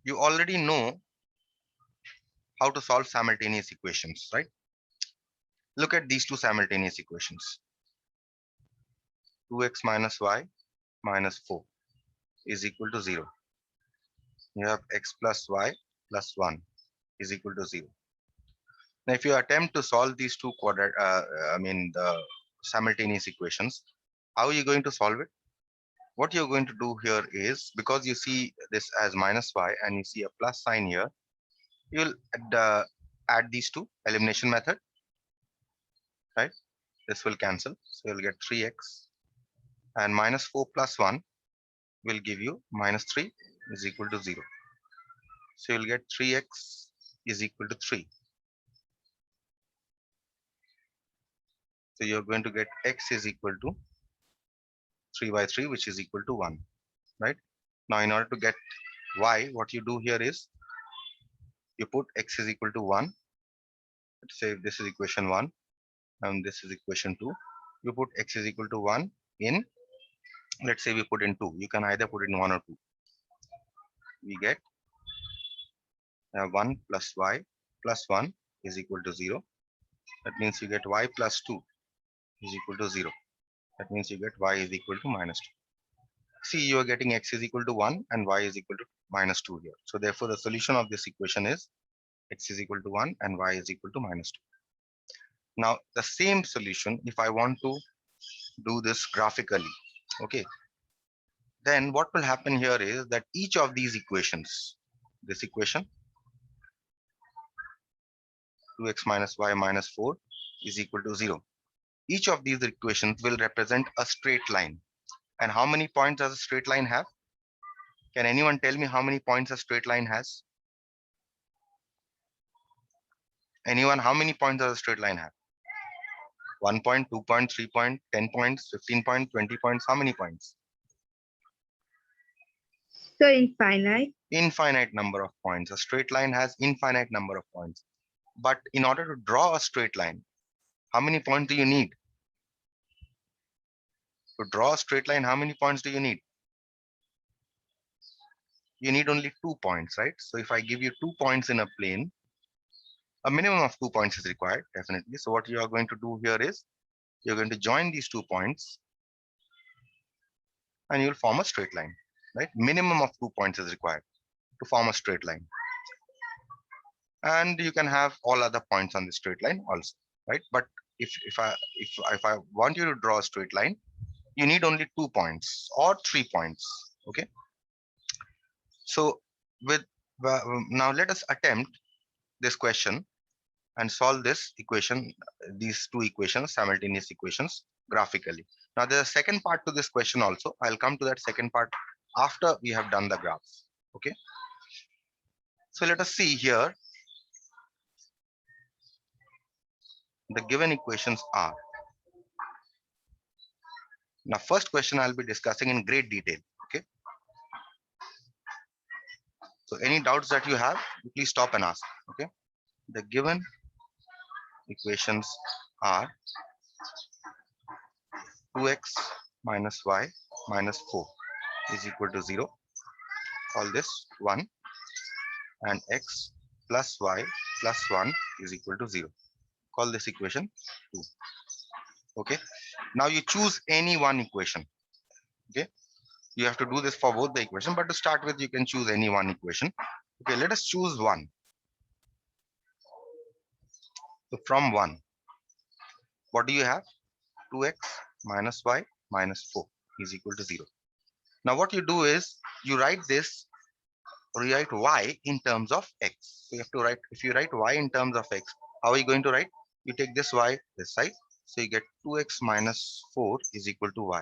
You already know how to solve simultaneous equations, right? Look at these two simultaneous equations. 2x minus y minus 4 is equal to 0. You have x plus y plus 1 is equal to 0. Now, if you attempt to solve these two the simultaneous equations, how are you going to solve it? What you're going to do here is, because you see this as minus y and you see a plus sign here, you'll add these two, elimination method, right? This will cancel. So you'll get 3x, and minus 4 plus 1 will give you minus 3 is equal to 0. So you'll get 3x is equal to 3. So you're going to get x is equal to 3 by 3, which is equal to 1, right? Now, in order to get y, what you do here is you put x is equal to 1. Let's say this is equation 1 and this is equation 2. You put x is equal to 1 in, let's say we put in 2. You can either put in 1 or 2. We get 1 plus y plus 1 is equal to 0. That means you get y plus 2 is equal to 0. That means you get y is equal to minus 2. See, you are getting x is equal to 1 and y is equal to minus 2 here. So therefore, the solution of this equation is x is equal to 1 and y is equal to minus 2. Now, the same solution, if I want to do this graphically, okay, then what will happen here is that each of these equations, this equation, 2x minus y minus 4 is equal to 0. Each of these equations will represent a straight line. And how many points does a straight line have? Can anyone tell me how many points a straight line has? Anyone, how many points does a straight line have? 1 point, 2 point, 3 point, 10 points, 15 points, 20 points, how many points? So infinite. Infinite number of points. A straight line has infinite number of points. But in order to draw a straight line, how many points do you need? To draw a straight line, how many points do you need? You need only 2 points, right? So if I give you 2 points in a plane, a minimum of 2 points is required, definitely. So what you are going to do here is, you're going to join these 2 points and you'll form a straight line, right? Minimum of 2 points is required to form a straight line. And you can have all other points on the straight line also, right? But if I want you to draw a straight line, you need only 2 points or 3 points, okay? So with now let us attempt this question and solve this equation, these two equations, simultaneous equations, graphically. Now there's a second part to this question also. I'll come to that second part after we have done the graph, okay? So let us see here. The given equations are, now first question I'll be discussing in great detail, okay? So any doubts that you have, please stop and ask, okay? The given equations are 2x minus y minus 4 is equal to 0. Call this 1, and x plus y plus 1 is equal to 0. Call this equation 2. Okay. Now you choose any one equation. Okay. You have to do this for both the equation, but to start with, you can choose any one equation. Okay. Let us choose 1. So from 1, what do you have? 2x minus y minus 4 is equal to 0. Now what you do is you write this, rewrite y in terms of x. So you have to write, if you write y in terms of x, how are you going to write? You take this y this side, so you get 2x minus 4 is equal to y.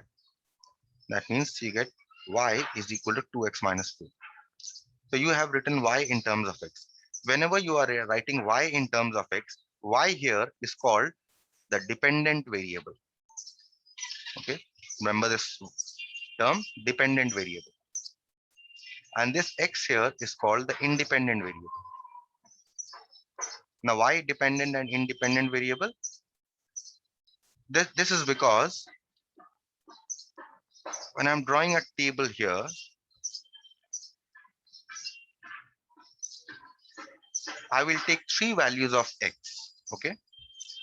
That means you get y is equal to 2x minus 4. So you have written y in terms of x. Whenever you are writing y in terms of x, y here is called the dependent variable. Okay, remember this term, dependent variable. And this x here is called the independent variable. Now, why dependent and independent variable? This is because when I'm drawing a table here, I will take three values of x. Okay,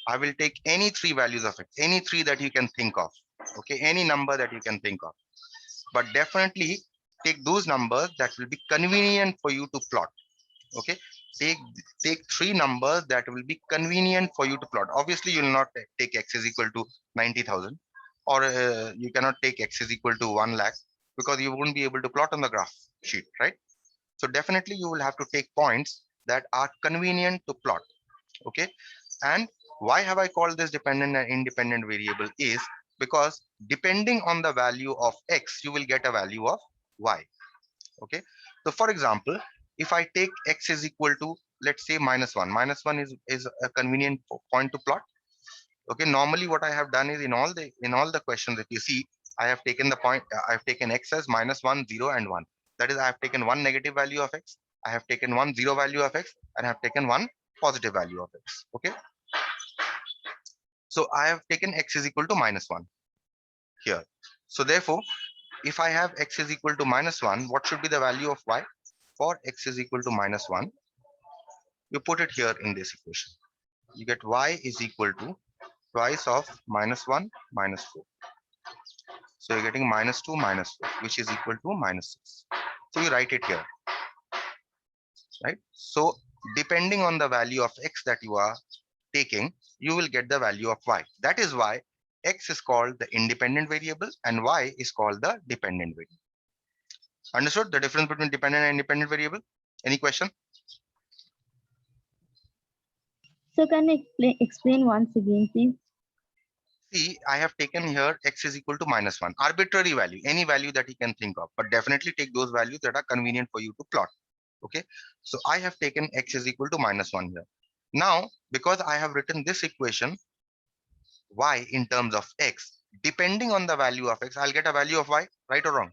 I will take any three values of x, any three that you can think of. Okay, any number that you can think of, but definitely take those numbers that will be convenient for you to plot. Okay, take take three numbers that will be convenient for you to plot. Obviously you will not take x is equal to 90,000, or you cannot take x is equal to 1 lakh, because you won't be able to plot on the graph sheet, right? So definitely you will have to take points that are convenient to plot. Okay, and why have I called this dependent and independent variable is because depending on the value of x, you will get a value of y. Okay, so for example, if I take x is equal to, let's say, -1 is a convenient point to plot. Okay, normally what I have done is in all the questions that you see, I have taken the point, I've taken x as -1, 0 and 1. That is, I have taken one negative value of x, I have taken one zero value of x, and I have taken one positive value of x. Okay, so I have taken x is equal to -1 here. So therefore, if I have x is equal to -1, what should be the value of y? For x is equal to -1, you put it here in this equation. You get y is equal to twice of -1 -4. So you're getting -2 -4, which is equal to -6. So you write it here, right? So depending on the value of x that you are taking, you will get the value of y. That is why x is called the independent variable and y is called the dependent variable. Understood the difference between dependent and independent variable? Any question? So can you explain once again, please? See, I have taken here x is equal to -1, arbitrary value, any value that you can think of, but definitely take those values that are convenient for you to plot. Okay, so I have taken x is equal to -1 here. Now, because I have written this equation, y in terms of x, depending on the value of x, I'll get a value of y, right or wrong?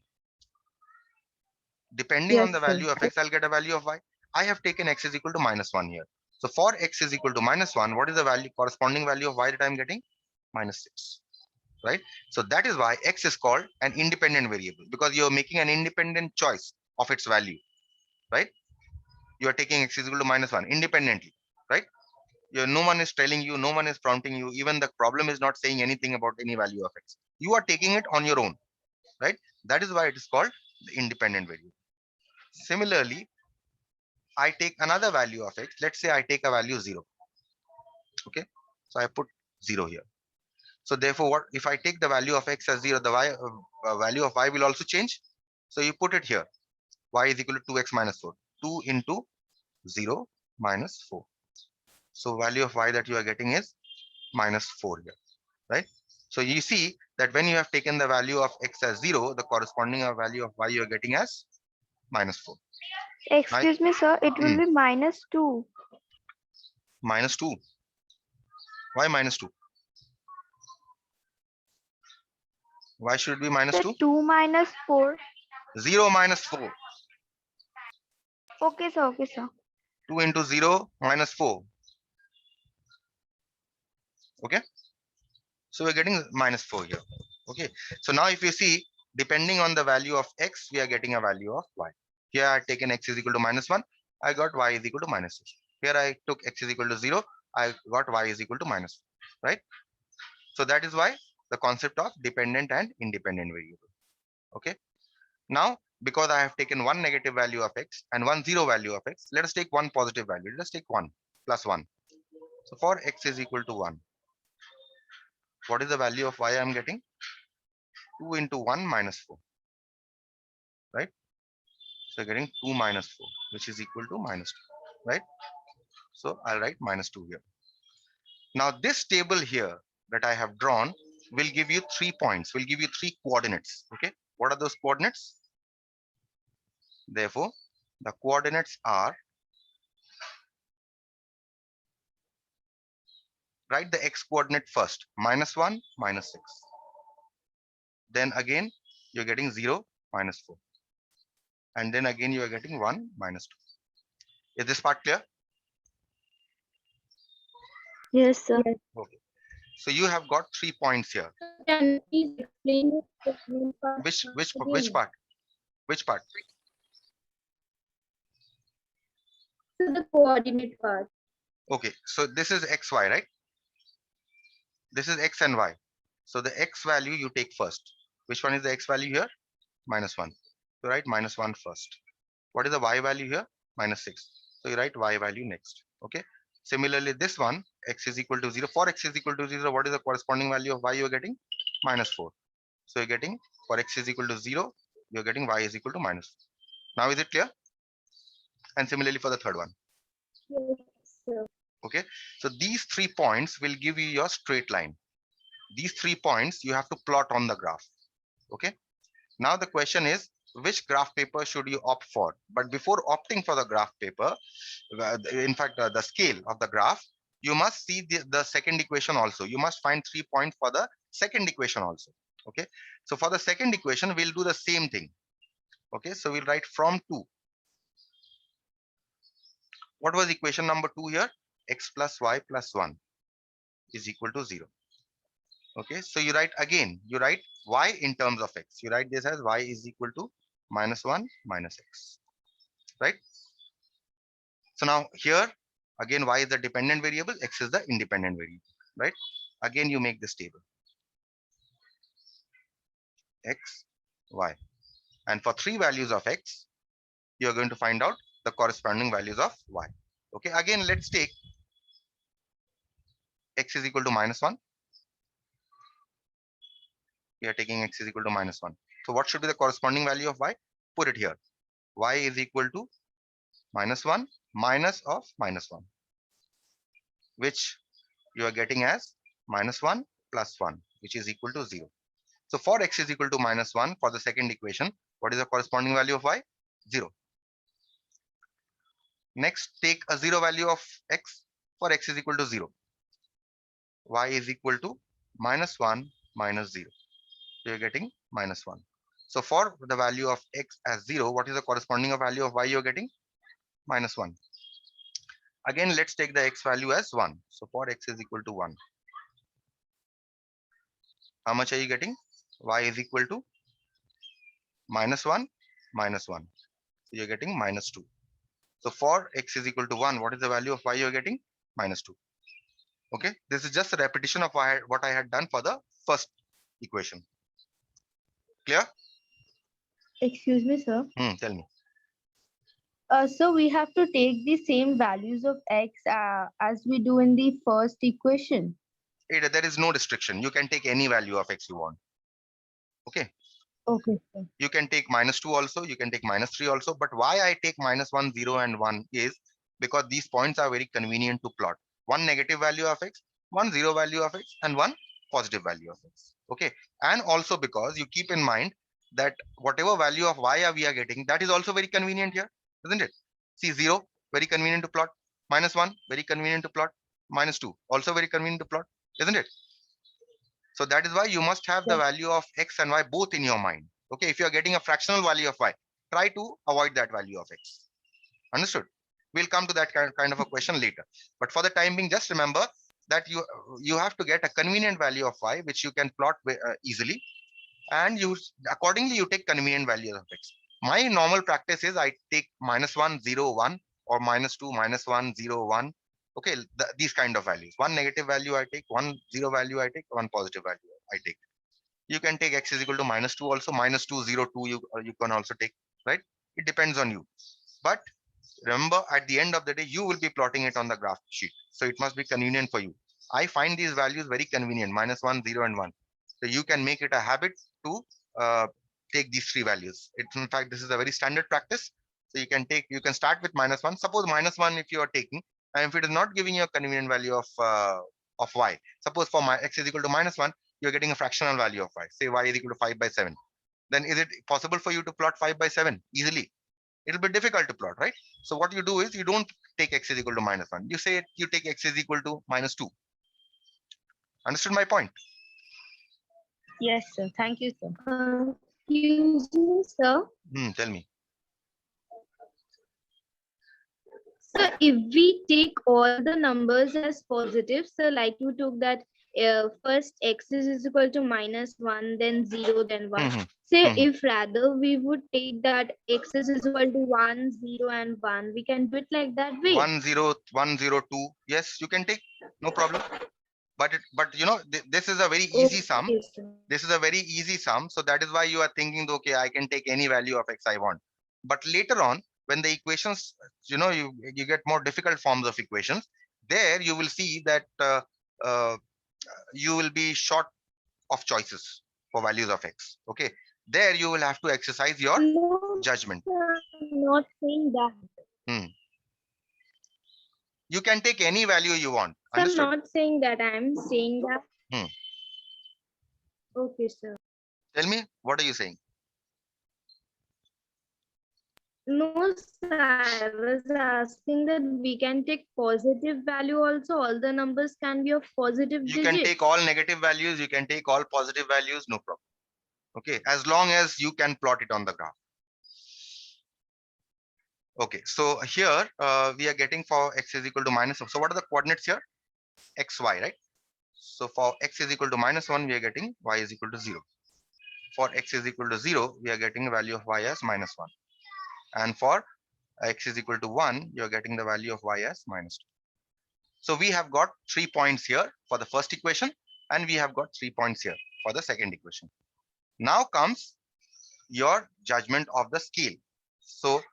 Depending on Yes, the sir. value of x, I'll get a value of y. I have taken x is equal to -1 here. So for x is equal to -1, what is the value, corresponding value of y that I'm getting? -6. Right? So that is why x is called an independent variable, because you're making an independent choice of its value, right? You are taking x is equal to -1 independently, right? No one is telling you, no one is prompting you, even the problem is not saying anything about any value of x. You are taking it on your own, right? That is why it is called the independent variable. Similarly, I take another value of x. Let's say I take a value 0. Okay, so I put 0 here. So therefore, what if I take the value of x as 0, the value of y will also change. So you put it here. Y is equal to 2x minus 4. 2 into 0 minus 4. So value of y that you are getting is -4 here, right? So you see that when you have taken the value of x as 0, the corresponding value of y you are getting as -4. Right? Excuse me, sir, it will be -2. -2. Why -2? Why should it be Sir, -2? 2 minus 4. 0 minus 4. Okay, sir. Okay, sir. 2 into 0 minus 4. Okay. So we're getting -4 here. Okay. So now if you see, depending on the value of x, we are getting a value of y. Here I taken x is equal to -1. I got y is equal to -6. Here I took x is equal to 0. I got y is equal to -4. Right. So that is why the concept of dependent and independent variable. Okay. Now, because I have taken one negative value of x and one zero value of x, let us take one positive value. Let us take 1 plus 1. So for x is equal to 1, what is the value of y I am getting? 2 into 1 minus 4, right? So getting 2 minus 4, which is equal to -2, right? So I'll write -2 here. Now this table here that I have drawn will give you 3 points, will give you 3 coordinates. Okay, what are those coordinates? Therefore, the coordinates are, write the x coordinate first, -1, -6. Then again, you're getting 0, -4. And then again, you are getting 1, -2. Is this part clear? Yes, sir. Okay. So you have got 3 points here. Can you please explain the green part Which again? part? Which part? So the coordinate part. Okay, so this is xy, right? This is x and y. So the x value you take first. Which one is the x value here? -1. So write -1 first. What is the y value here? -6. So you write y value next. Okay. Similarly, this one, x is equal to 0. For x is equal to 0, what is the corresponding value of y you are getting? -4. So you're getting, for x is equal to 0, you're getting y is equal to -4. Now is it clear? And similarly for the third one. Yes, sir. Okay. So these 3 points will give you your straight line. These 3 points you have to plot on the graph. Okay. Now the question is, which graph paper should you opt for? But before opting for the graph paper, in fact, the scale of the graph, you must see the second equation also. You must find 3 points for the second equation also. Okay. So for the second equation, we'll do the same thing. Okay. So we'll write from 2. What was equation number 2 here? X plus y plus 1 is equal to 0. Okay. So you write again, you write y in terms of x. You write this as y is equal to -1 minus x. Right? So now here, again, y is the dependent variable, x is the independent variable, right? Again, you make this table. X, y. And for 3 values of x, you're going to find out the corresponding values of y. Okay, again, let's take x is equal to -1. We are taking x is equal to -1. So what should be the corresponding value of y? Put it here. Y is equal to -1 minus of -1, which you are getting as -1 plus 1, which is equal to 0. So for x is equal to -1 for the second equation, what is the corresponding value of y? 0. Next, take a 0 value of x for x is equal to 0. Y is equal to -1 minus 0. So you're getting -1. So for the value of x as 0, what is the corresponding value of y you're getting? -1. Again, let's take the x value as 1. So for x is equal to 1. How much are you getting? Y is equal to -1 minus 1. So you're getting -2. So for x is equal to 1, what is the value of y you're getting? -2. Okay, this is just a repetition of what I had done for the first equation. Clear? Excuse me, sir. Tell me. So we have to take the same values of x as we do in the first equation. There is no restriction. You can take any value of x you want. Okay. Okay, sir. You can take -2 also. You can take -3 also. But why I take -1, 0, and 1 is because these points are very convenient to plot. One negative value of x, one 0 value of x, and one positive value of x. Okay. And also because you keep in mind that whatever value of y we are getting, that is also very convenient here, isn't it? See, 0, very convenient to plot. -1, very convenient to plot. -2, also very convenient to plot, isn't it? So that is why you must have the Yes. value of x and y both in your mind. Okay, if you are getting a fractional value of y, try to avoid that value of x. Understood? We'll come to that kind of a question later. But for the time being, just remember that you have to get a convenient value of y, which you can plot easily. And you accordingly, you take convenient values of x. My normal practice is I take -1, 0, 1, or -2, -1, 0, 1. Okay, these kind of values. One negative value I take, one 0 value I take, one positive value I take. You can take x is equal to -2 also, -2, 0, 2 you can also take, right? It depends on you. But remember, at the end of the day, you will be plotting it on the graph sheet. So it must be convenient for you. I find these values very convenient, -1, 0, and 1. So you can make it a habit to take these 3 values. In fact, this is a very standard practice. So you can start with -1. Suppose -1 if you are taking, and if it is not giving you a convenient value of y, suppose for my x is equal to -1, you're getting a fractional value of y. Say y is equal to 5/7. Then is it possible for you to plot 5/7 easily? It'll be difficult to plot, right? So what you do is you don't take x is equal to -1. You say you take x is equal to -2. Understood my point? Yes, sir. Thank you, sir. Excuse me, sir. Tell me. So if we take all the numbers as positive, so like you took that first x is equal to -1, then 0, then 1. Mhm. Say Mhm. if rather we would take that x is equal to 1, 0, and 1, we can do it like that way. 1 0 1 0 2. Yes, you can take, no problem. But you know, this is a very easy sum. Okay, sir. This is a very easy sum. So that is why you are thinking, okay, I can take any value of x I want. But later on, when the equations, you know, you get more difficult forms of equations, there you will see that uh, you will be short of choices for values of x. Okay, there you will have to exercise your No, judgment. sir, I'm not saying that. Hmm. You can take any value you want. So I'm Understood? not saying that. I'm saying that. Hmm. Okay, sir. Tell me, what are you saying? No, sir. I was asking that we can take positive value also. All the numbers can be of positive You can digit. take all negative values, you can take all positive values, no problem. Okay, as long as you can plot it on the graph. Okay, so here we are getting for x is equal to -1. So what are the coordinates here? X, y, right? So for x is equal to -1, we are getting y is equal to 0. For x is equal to 0, we are getting the value of y as -1. And for x is equal to 1, you are getting the value of y as -2. So we have got 3 points here for the first equation, and we have got 3 points here for the second equation. Now comes your judgment of the scale. So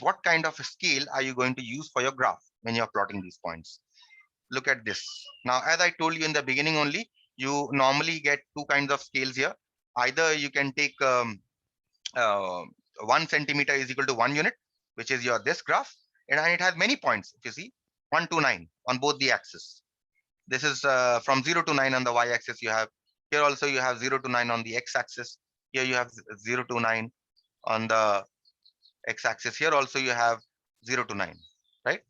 what kind of a scale are you going to use for your graph when you're plotting these points? Look at this. Now, as I told you in the beginning only, you normally get two kinds of scales here. Either you can take 1 centimeter is equal to 1 unit, which is your this graph, and it has many points. If you see 1 to 9 on both the axes. This is from 0 to 9 on the y-axis. You have here also you have 0 to 9 on the x-axis. Here you have 0 to 9 on the x-axis. Here also you have 0 to 9, right?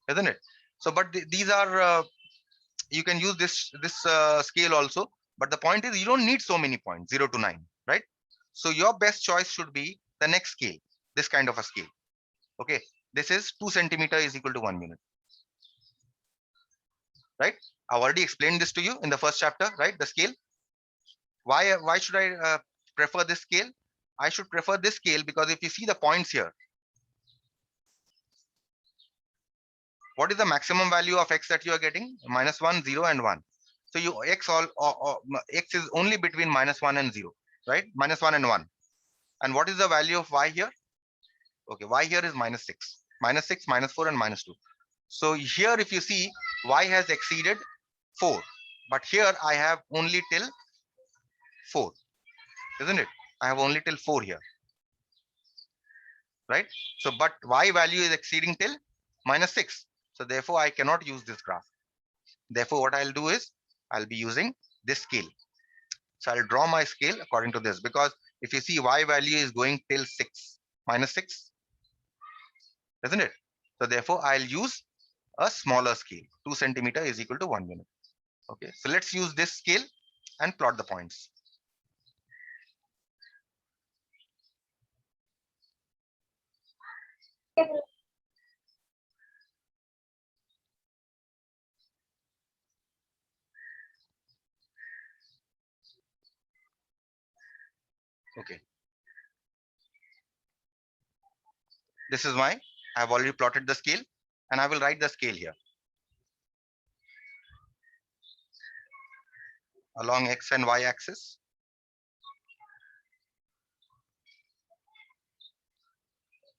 Isn't it? So, but these are you can use this scale also. But the point is you don't need so many points, 0 to 9, right? So your best choice should be the next scale, this kind of a scale. Okay, this is 2 centimeter is equal to 1 unit, right? I've already explained this to you in the first chapter, right? The scale. Why should I prefer this scale? I should prefer this scale because if you see the points here, what is the maximum value of x that you are getting? -1, 0, and 1. So you x x is only between -1 and 0, right? -1 and 1. And what is the value of y here? Okay, y here is -6, -6, -4, and -2. So here, if you see, y has exceeded 4, but here I have only till 4, isn't it? I have only till 4 here, right? So, but y value is exceeding till -6. So therefore, I cannot use this graph. Therefore, what I'll do is I'll be using this scale. So I'll draw my scale according to this, because if you see y value is going till 6, -6, isn't it? So therefore, I'll use a smaller scale. 2 centimeter is equal to 1 unit. Okay, so let's use this scale and plot the points. Okay, this is my, I've already plotted the scale, and I will write the scale here. Along x and y axis,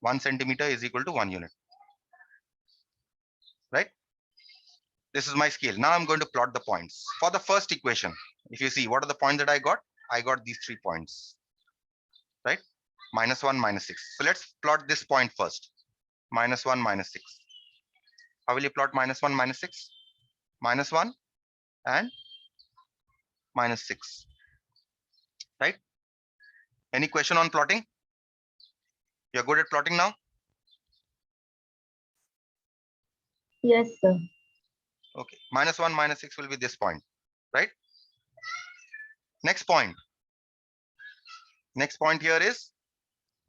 1 centimeter is equal to 1 unit, right? This is my scale. Now I'm going to plot the points. For the first equation, if you see, what are the points that I got these 3 points, right? -1, -6. So let's plot this point first. -1, -6. How will you plot -1, -6? -1 and -6, right? Any question on plotting? You're good at plotting now? Yes, sir. Okay, -1, -6 will be this point, right? Next point. Next point here is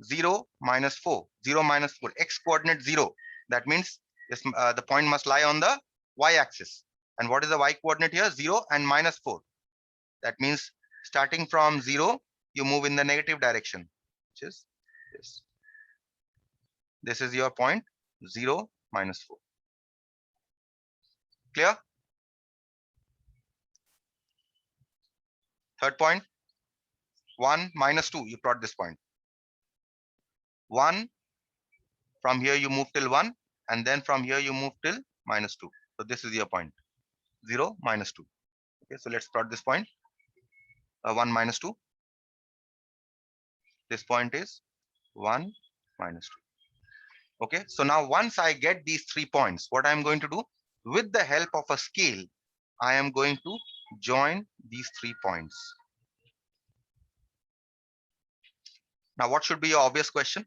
0, -4. 0, -4. X coordinate 0. That means this, the point must lie on the y-axis. And what is the y coordinate here? 0 and -4. That means starting from 0, you move in the negative direction, which is this. This is your point, 0, -4. Clear? Third point, 1, -2, you plot this point. 1, from here you move till 1, and then from here you move till -2. So this is your point, 0, -2. Okay, so let's plot this point, 1, -2. This point is 1, -2. Okay, so now once I get these 3 points, what I'm going to do, with the help of a scale, I am going to join these 3 points. Now, what should be your obvious question?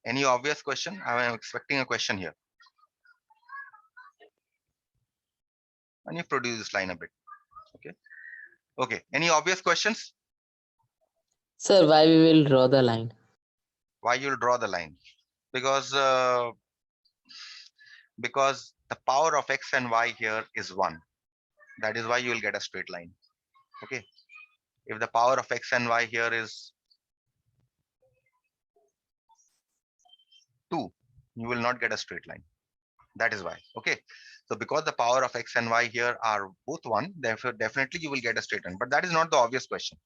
Any obvious question? I am expecting a question here. And you produce this line a bit. Okay. Okay. Any obvious questions? Sir, why we will draw the line? Why you'll draw the line? Because the power of x and y here is 1. That is why you will get a straight line. Okay. If the power of x and y here is 2, you will not get a straight line. That is why. Okay. So because the power of x and y here are both 1, therefore definitely you will get a straight line. But that is not the obvious question.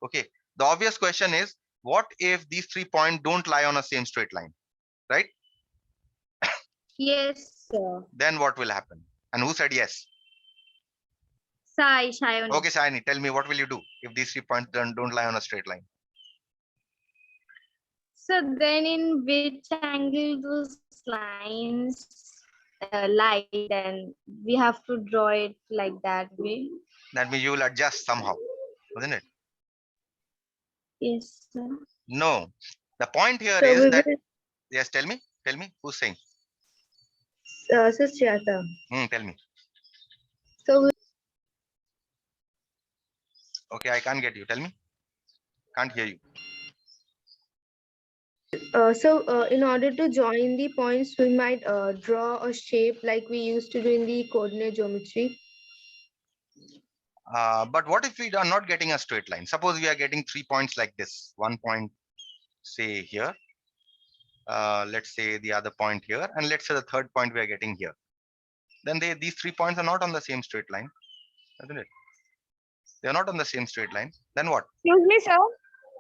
Okay. The obvious question is, what if these 3 points don't lie on a same straight line, right? Yes, sir. Then what will happen? And who said yes? Shayoni. Okay, Shani, tell me, what will you do if these 3 points don't lie on a straight line? So then in which angle those lines lie, then we have to draw it like that way. That means you will adjust somehow, isn't it? Yes, sir. No. The point here So is we that, will, yes, tell me, who's saying? Suchata. Tell me. So Okay, I can't get you. Tell me. Can't hear you. in order to join the points, we might draw a shape like we used to do in the coordinate geometry. But what if we are not getting a straight line? Suppose we are getting 3 points like this. 1 point, say here. Let's say the other point here, and let's say the third point we are getting here. Then these 3 points are not on the same straight line, isn't it? They are not on the same straight line. Then what? Excuse me, sir.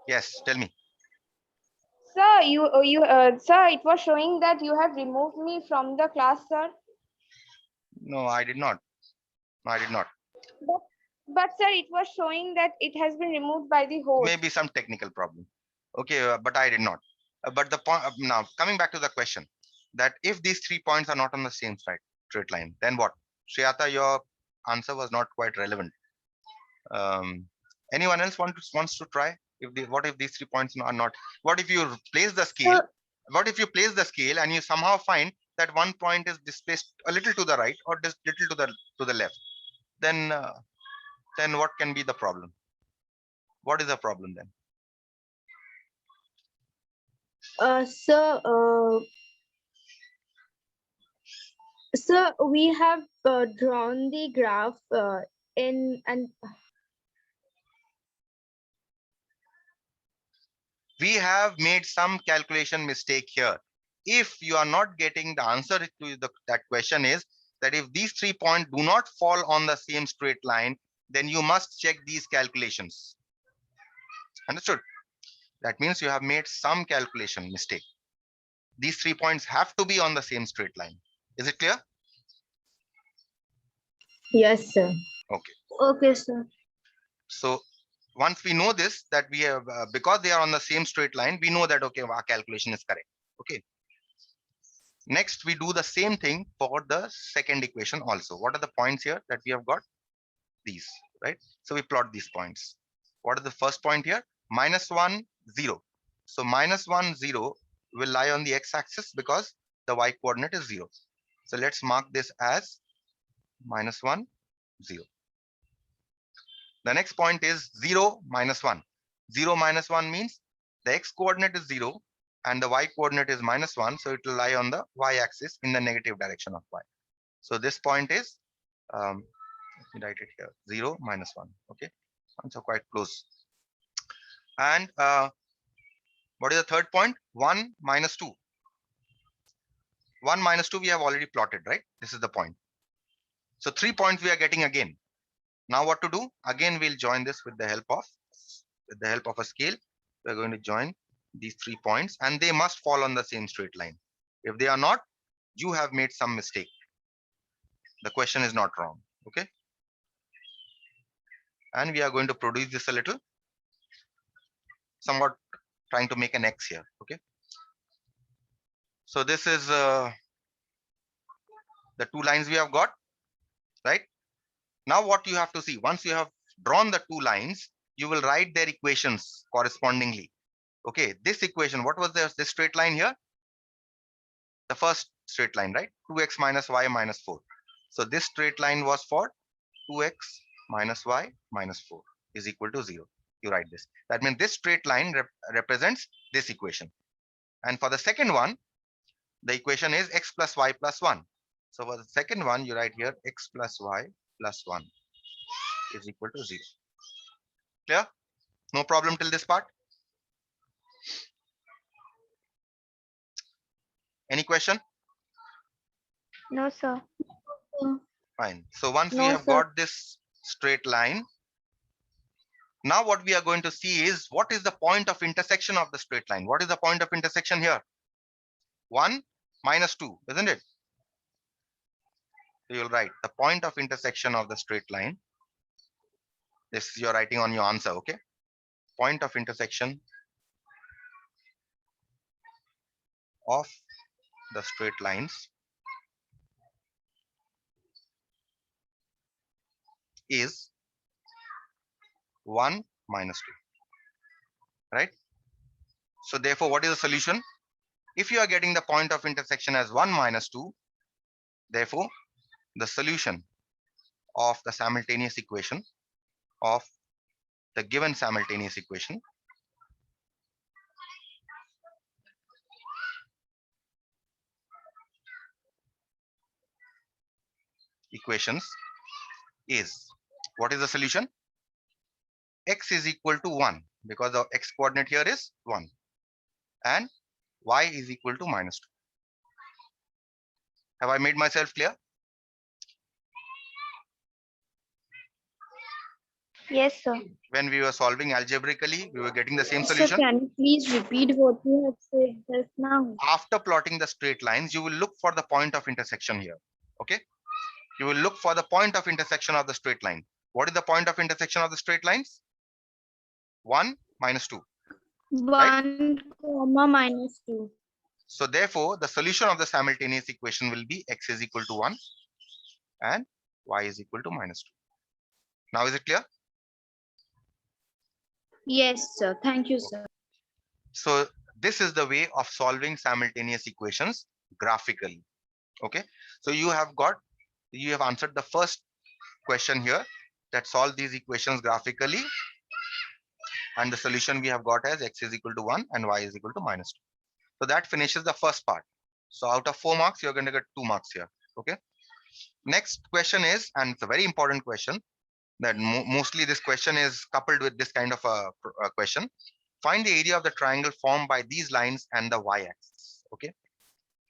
Yes, tell me. Sir, sir, it was showing that you have removed me from the class, sir. No, I did not. No, I did not. But sir, it was showing that it has been removed by the host. Maybe some technical problem. Okay, but I did not. But the point now, coming back to the question, that if these 3 points are not on the same straight line, then what? Shriyata, your answer was not quite relevant. Anyone else wants to try? What if these 3 points are not? What if you place the scale? What if you place the scale and you somehow find that 1 point is displaced a little to the right or just little to the left? Then what can be the problem? What is the problem then? So we have drawn the graph We have made some calculation mistake here. If you are not getting the answer to that question is that if these 3 points do not fall on the same straight line, then you must check these calculations. Understood? That means you have made some calculation mistake. These 3 points have to be on the same straight line. Is it clear? Yes, sir. Okay. Okay, sir. So once we know this, that we have, because they are on the same straight line, we know that, okay, our calculation is correct. Okay. Next, we do the same thing for the second equation also. What are the points here that we have got? These, right? So we plot these points. What is the first point here? -1, 0. So -1, 0 will lie on the x-axis because the y coordinate is 0. So let's mark this as -1, 0. The next point is 0, -1. 0, -1 means the x coordinate is 0 and the y coordinate is -1. So it will lie on the y-axis in the negative direction of y. So this point is, let me write it here, 0, -1. Okay, so quite close. And what is the third point? 1, -2. 1, -2 we have already plotted, right? This is the point. So 3 points we are getting again. Now what to do? Again, we'll join this with the help of a scale. We're going to join these 3 points, and they must fall on the same straight line. If they are not, you have made some mistake. The question is not wrong. Okay. And we are going to produce this a little, somewhat trying to make an X here. Okay. So this is the 2 lines we have got, right? Now what you have to see, once you have drawn the 2 lines, you will write their equations correspondingly. Okay, this equation, what was this straight line here? The first straight line, right? 2x minus y minus 4. So this straight line was for 2x minus y minus 4 is equal to 0. You write this. That means this straight line represents this equation. And for the second one, the equation is x plus y plus 1. So for the second one, you write here x plus y plus 1 is equal to 0. Clear? No problem till this part? Any question? No, sir. Fine. So once we No, have sir. got this straight line, now what we are going to see is what is the point of intersection of the straight line? What is the point of intersection here? 1, -2, isn't it? So you'll write the point of intersection of the straight line. This you're writing on your answer, okay? Point of intersection of the straight lines is 1, -2, right? So therefore, what is the solution? If you are getting the point of intersection as 1, -2, therefore, the solution of the simultaneous equation of the given simultaneous equations is, what is the solution? X is equal to 1 because the x coordinate here is 1 and y is equal to -2. Have I made myself clear? Yes, sir. When we were solving algebraically, we were getting the same Sir, solution. can you please repeat what you have said just now? After plotting the straight lines, you will look for the point of intersection here. Okay. You will look for the point of intersection of the straight line. What is the point of intersection of the straight lines? 1, -2. 1, -2. So therefore, the solution of the simultaneous equation will be x is equal to 1 and y is equal to -2. Now is it clear? Yes, sir. Thank you, sir. So this is the way of solving simultaneous equations graphically. Okay. So you have answered the first question here, that solve these equations graphically, and the solution we have got as x is equal to 1 and y is equal to -2. So that finishes the first part. So out of 4 marks, you're going to get 2 marks here. Okay. Next question is, and it's a very important question, that mostly this question is coupled with this kind of a question. Find the area of the triangle formed by these lines and the y-axis. Okay.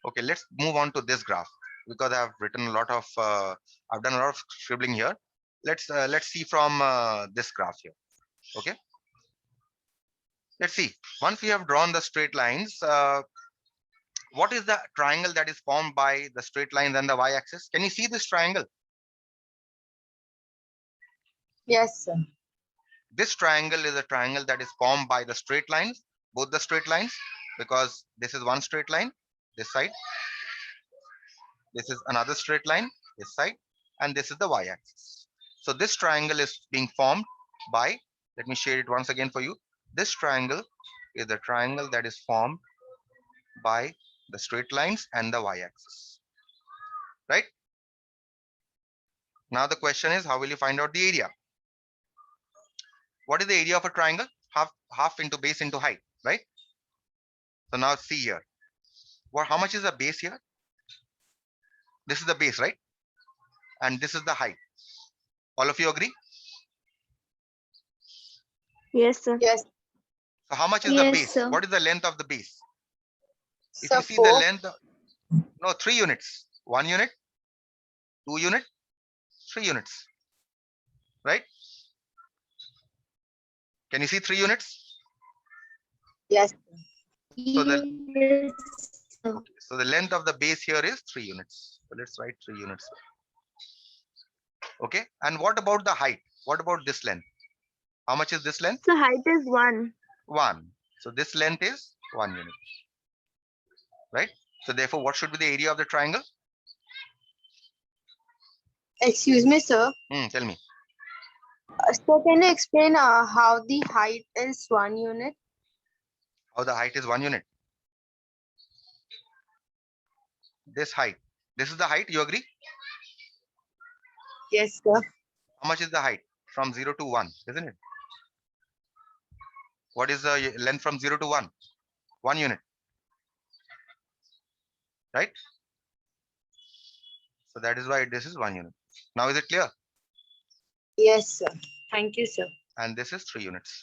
Okay, let's move on to this graph because I've written a lot of, I've done a lot of scribbling here. Let's see from this graph here. Okay. Let's see. Once we have drawn the straight lines, what is the triangle that is formed by the straight lines and the y-axis? Can you see this triangle? Yes, sir. This triangle is a triangle that is formed by the straight lines, both the straight lines, because this is one straight line, this side. This is another straight line, this side, and this is the y-axis. So this triangle is being formed by, let me shade it once again for you. This triangle is the triangle that is formed by the straight lines and the y-axis, right? Now the question is, how will you find out the area? What is the area of a triangle? Half into base into height, right? So now see here. How much is the base here? This is the base, right? and this is the height. All of you agree? Yes, sir. Yes. So how much is the Yes, base? sir. What is the length of the base? If So you see the 4. length, no, 3 units. 1 unit, 2 unit, 3 units. Right? Can you see 3 units? Yes. So the Yes, sir. so the length of the base here is 3 units. So let's write 3 units. Okay. And what about the height? What about this length? How much is this length? So height is 1. 1. So this length is 1 unit. Right? So therefore, what should be the area of the triangle? Excuse me, sir. Tell me. So can you explain how the height is 1 unit? How the height is 1 unit. This height. This is the height. You agree? Yes, sir. How much is the height? From 0 to 1, isn't it? What is the length from 0 to 1? 1 unit. Right? So that is why this is 1 unit. Now is it clear? Yes, sir. Thank you, sir. And this is 3 units.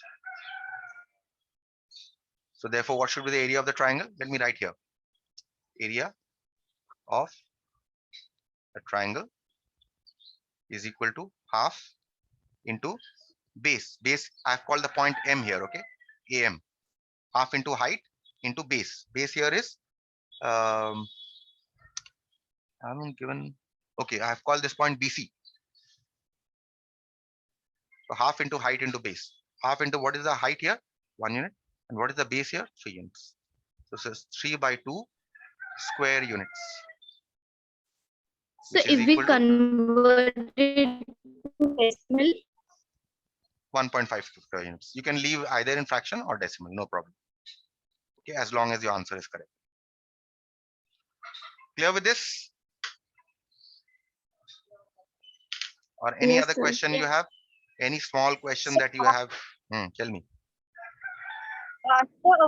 So therefore, what should be the area of the triangle? Let me write here. Area of a triangle is equal to half into base. Base, I've called the point M here, okay? AM. Half into height into base. Base here is, I haven't given, okay, I have called this point BC. So half into height into base. Half into what is the height here? 1 unit. And what is the base here? 3 units. So this is 3 by 2 square units. So Which is if we equal to convert it to decimal, 1.5 square units. You can leave either in fraction or decimal, no problem. Okay, as long as your answer is correct. Clear with this? Or any Yes, other sir. question you have? Any small question that you have? Tell me. So